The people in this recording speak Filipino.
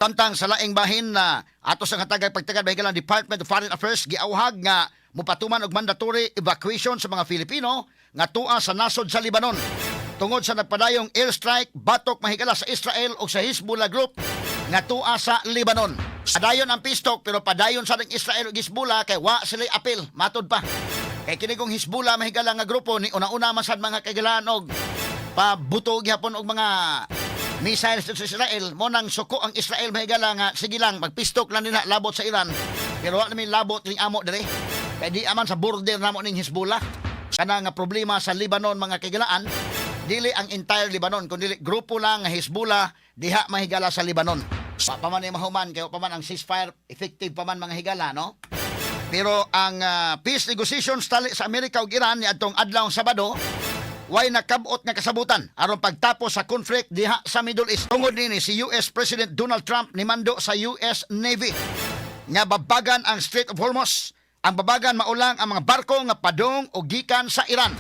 Tantang sa laing bahin na ato sa katagay pagtagad bahigalang Department of Foreign Affairs giauhag nga mupatuman og mandatory evacuation sa mga Filipino nga tua sa nasod sa Lebanon tungod sa nagpadayong airstrike batok mahigala sa Israel o sa Hezbollah group nga tua sa Lebanon. Padayon ang pistok pero padayon sa ng Israel ug Hezbollah kay wa sila apil matod pa. Kay kini kong Hezbollah mahigala nga grupo ni una-una man sad mga kagalaan og pabuto gyapon og mga missiles sa Israel mo nang suko ang Israel mahigala nga sige lang magpistok lang nila labot sa Iran pero wa namin labot ning amo dire kay di aman sa border namo ning Hezbollah kana nga problema sa Lebanon mga kagalaan dili ang entire Lebanon kundi grupo lang nga Hezbollah diha mahigala sa Lebanon pa man mahuman kay pa man ang ceasefire effective pa man mga higala no pero ang peace negotiations tali sa Amerika ug Iran niadtong adlaw Sabado way nakabot nga kasabutan aron pagtapos sa conflict diha sa Middle East. Tungod nini si US President Donald Trump nimando sa US Navy nga babagan ang Strait of Hormuz. Ang babagan maulang ang mga barko nga padung o gikan sa Iran.